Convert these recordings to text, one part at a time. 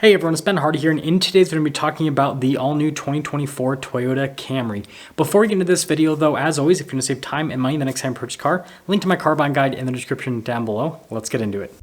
Hey everyone, it's Ben Hardy here, and in today's video, we're going to be talking about the all-new 2024 Toyota Camry. Before we get into this video, though, as always, if you're going to save time and money the next time you purchase a car, link to my car buying guide in the description down below. Let's get into it.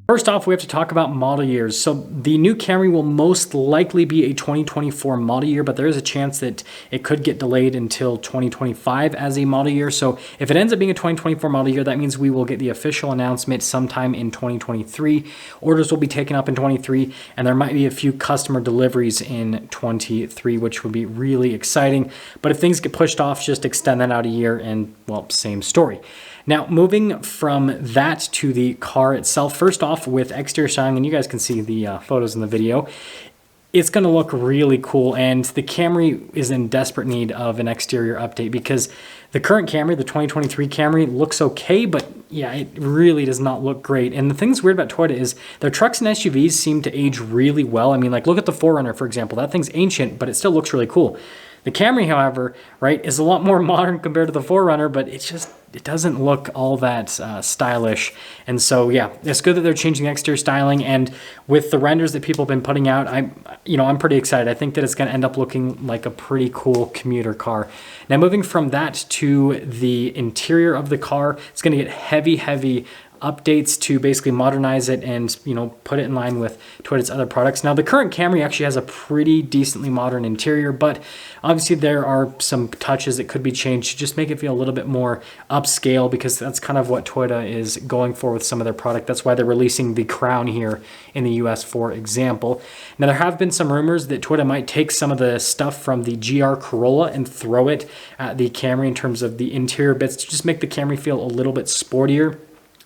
First off, we have to talk about model years. So the new Camry will most likely be a 2024 model year, but there is a chance that it could get delayed until 2025 as a model year. So if it ends up being a 2024 model year, that means we will get the official announcement sometime in 2023. Orders will be taken up in 23, and there might be a few customer deliveries in 23, which would be really exciting. But if things get pushed off, just extend that out a year and, well, same story. Now, moving from that to the car itself, first off with exterior styling, and you guys can see the photos in the video, it's going to look really cool, and the Camry is in desperate need of an exterior update because the current Camry, the 2023 Camry, looks okay, but yeah, it really does not look great. And the thing that's weird about Toyota is their trucks and SUVs seem to age really well. I mean, like, look at the 4Runner, for example. That thing's ancient, but it still looks really cool. The Camry, however, right, is a lot more modern compared to the 4Runner, but it doesn't look all that stylish. And so, yeah, it's good that they're changing the exterior styling. And with the renders that people have been putting out, I'm pretty excited. I think that it's going to end up looking like a pretty cool commuter car. Now, moving from that to the interior of the car, it's going to get heavy updates to basically modernize it and, put it in line with Toyota's other products. Now, the current Camry actually has a pretty decently modern interior, but obviously there are some touches that could be changed to just make it feel a little bit more upscale, because that's kind of what Toyota is going for with some of their product. That's why they're releasing the Crown here in the US, for example. Now, there have been some rumors that Toyota might take some of the stuff from the GR Corolla and throw it at the Camry in terms of the interior bits to just make the Camry feel a little bit sportier,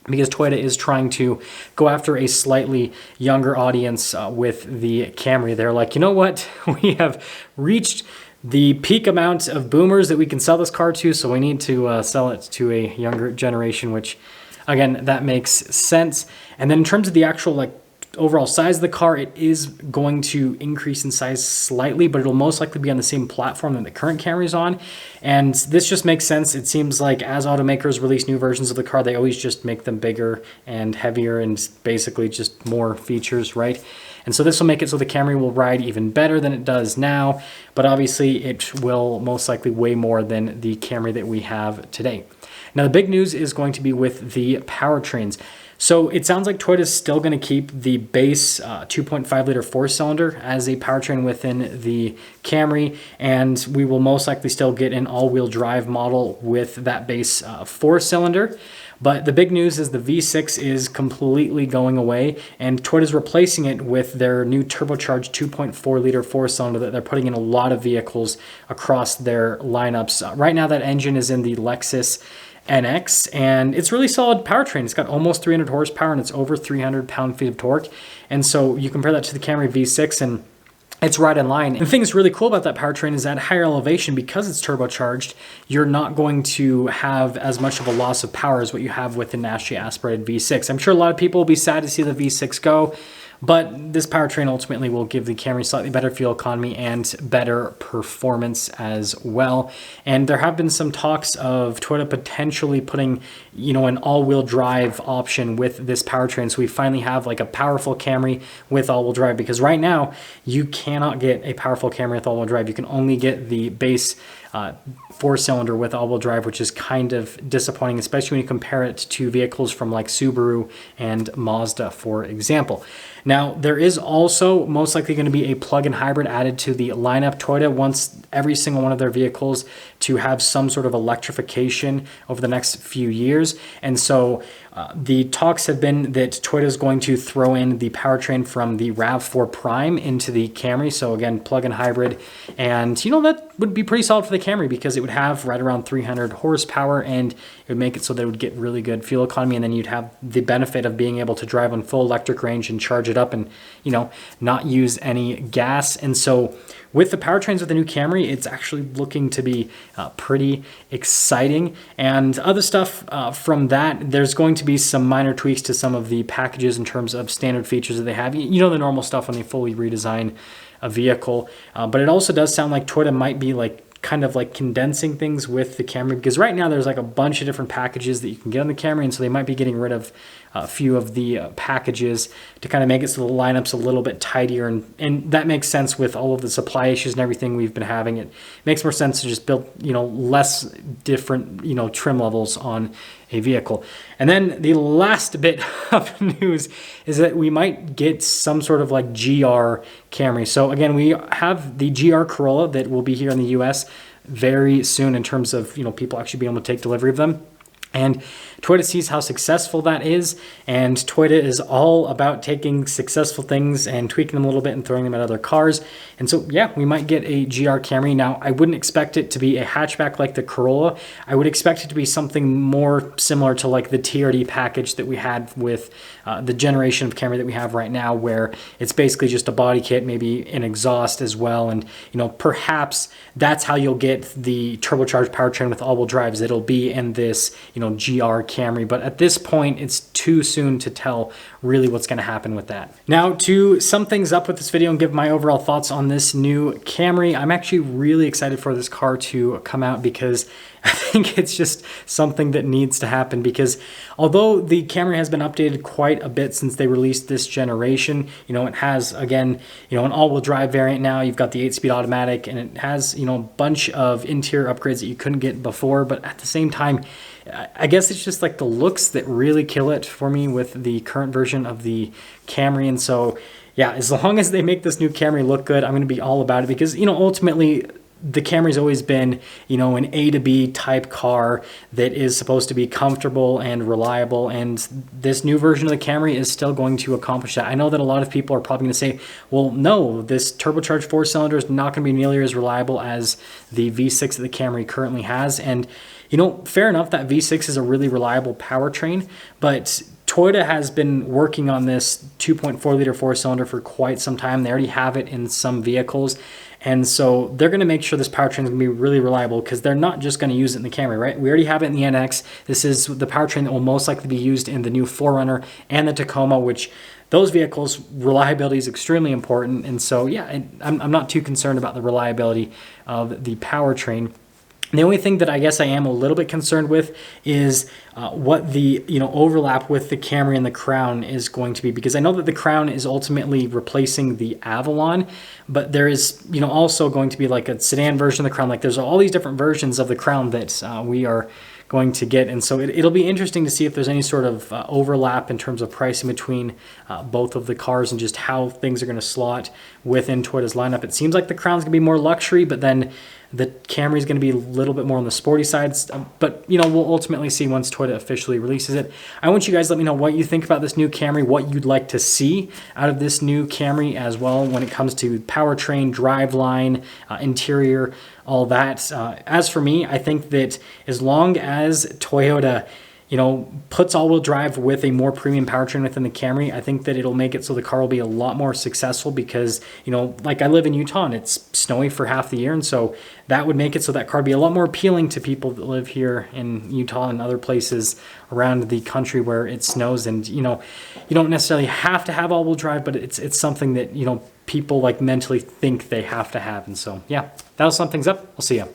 because Toyota is trying to go after a slightly younger audience with the Camry. They're like, you know what? We have reached the peak amount of boomers that we can sell this car to, so we need to sell it to a younger generation, which, again, that makes sense. And then in terms of the actual, overall size of the car, it is going to increase in size slightly, but it'll most likely be on the same platform that the current Camry is on. And this just makes sense. It seems like as automakers release new versions of the car, they always just make them bigger and heavier and basically just more features, right? And so this will make it so the Camry will ride even better than it does now, but obviously it will most likely weigh more than the Camry that we have today. Now, the big news is going to be with the powertrains. So it sounds like Toyota is still going to keep the base 2.5 liter four-cylinder as a powertrain within the Camry, and we will most likely still get an all-wheel drive model with that base four-cylinder. But the big news is the V6 is completely going away, and Toyota is replacing it with their new turbocharged 2.4 liter four-cylinder that they're putting in a lot of vehicles across their lineups. Right now, that engine is in the Lexus NX, and it's really solid powertrain. It's got almost 300 horsepower and it's over 300 pound-feet of torque. And so you compare that to the Camry V6 and it's right in line. And the thing that's really cool about that powertrain is at higher elevation, because it's turbocharged, you're not going to have as much of a loss of power as what you have with the naturally aspirated V6. I'm sure a lot of people will be sad to see the V6 go, but this powertrain ultimately will give the Camry slightly better fuel economy and better performance as well. And there have been some talks of Toyota potentially putting, an all-wheel drive option with this powertrain. So we finally have like a powerful Camry with all-wheel drive, because right now you cannot get a powerful Camry with all-wheel drive. You can only get the base four-cylinder with all-wheel drive, which is kind of disappointing, especially when you compare it to vehicles from like Subaru and Mazda, for example. Now, there is also most likely going to be a plug-in hybrid added to the lineup. Toyota wants every single one of their vehicles to have some sort of electrification over the next few years. And so the talks have been that Toyota is going to throw in the powertrain from the RAV4 Prime into the Camry. So again, plug-in hybrid. And that would be pretty solid for the Camry, because it would have right around 300 horsepower and it would make it so that it would get really good fuel economy. And then you'd have the benefit of being able to drive on full electric range and charge it up and, not use any gas. And so with the powertrains with the new Camry, it's actually looking to be pretty exciting. And other stuff from that, there's going to be some minor tweaks to some of the packages in terms of standard features that they have. The normal stuff when they fully redesign a vehicle. But it also does sound like Toyota might be kind of like condensing things with the Camry, because right now there's like a bunch of different packages that you can get on the Camry, and so they might be getting rid of a few of the packages to kind of make it so the lineup's a little bit tidier, and that makes sense with all of the supply issues and everything we've been having. It makes more sense to just build, you know, less different, you know, trim levels on a vehicle. And then the last bit of news is that we might get some sort of like GR Camry. So again, we have the GR Corolla that will be here in the US very soon in terms of, you know, people actually being able to take delivery of them. And Toyota sees how successful that is, and Toyota is all about taking successful things and tweaking them a little bit and throwing them at other cars. And so, yeah, we might get a GR Camry. Now, I wouldn't expect it to be a hatchback like the Corolla. I would expect it to be something more similar to like the TRD package that we had with the generation of Camry that we have right now, where it's basically just a body kit, maybe an exhaust as well. And, you know, perhaps that's how you'll get the turbocharged powertrain with all-wheel drives. It'll be in this, you know, GR Camry, but at this point it's too soon to tell really what's going to happen with that. Now, to sum things up with this video and give my overall thoughts on this new Camry, I'm actually really excited for this car to come out, because I think it's just something that needs to happen. Because although the Camry has been updated quite a bit since they released this generation, you know, it has, again, you know, an all-wheel drive variant now. You've got the 8-speed automatic, and it has, you know, a bunch of interior upgrades that you couldn't get before. But at the same time, I guess it's just like the looks that really kill it for me with the current version of the Camry. And so, yeah, as long as they make this new Camry look good, I'm going to be all about it, because, you know, ultimately the Camry's always been, you know, an A to B type car that is supposed to be comfortable and reliable, and this new version of the Camry is still going to accomplish that. I know that a lot of people are probably going to say, well, no, this turbocharged 4-cylinder is not going to be nearly as reliable as the V6 that the Camry currently has. And, you know, fair enough, that V6 is a really reliable powertrain, but Toyota has been working on this 2.4 liter 4-cylinder for quite some time. They already have it in some vehicles. And so they're going to make sure this powertrain is going to be really reliable, because they're not just going to use it in the Camry, right? We already have it in the NX. This is the powertrain that will most likely be used in the new 4Runner and the Tacoma, which those vehicles, reliability is extremely important. And so, yeah, I'm not too concerned about the reliability of the powertrain. The only thing that I guess I am a little bit concerned with is what the, you know, overlap with the Camry and the Crown is going to be, because I know that the Crown is ultimately replacing the Avalon, but there is, you know, also going to be like a sedan version of the Crown. Like, there's all these different versions of the Crown that we are going to get, and so it'll be interesting to see if there's any sort of overlap in terms of pricing between both of the cars, and just how things are going to slot within Toyota's lineup. It seems like the Crown's going to be more luxury, but then the Camry is going to be a little bit more on the sporty side, but, you know, we'll ultimately see once Toyota officially releases it. I want you guys to let me know what you think about this new Camry, what you'd like to see out of this new Camry as well when it comes to powertrain, driveline, interior, all that. As for me, I think that as long as Toyota, you know, puts all-wheel drive with a more premium powertrain within the Camry, I think that it'll make it so the car will be a lot more successful, because, you know, like I live in Utah and it's snowy for half the year, and so that would make it so that car would be a lot more appealing to people that live here in Utah and other places around the country where it snows. And, you know, you don't necessarily have to have all-wheel drive, but it's something that, you know, people like mentally think they have to have. And so, yeah, that'll sum things up. We'll see you.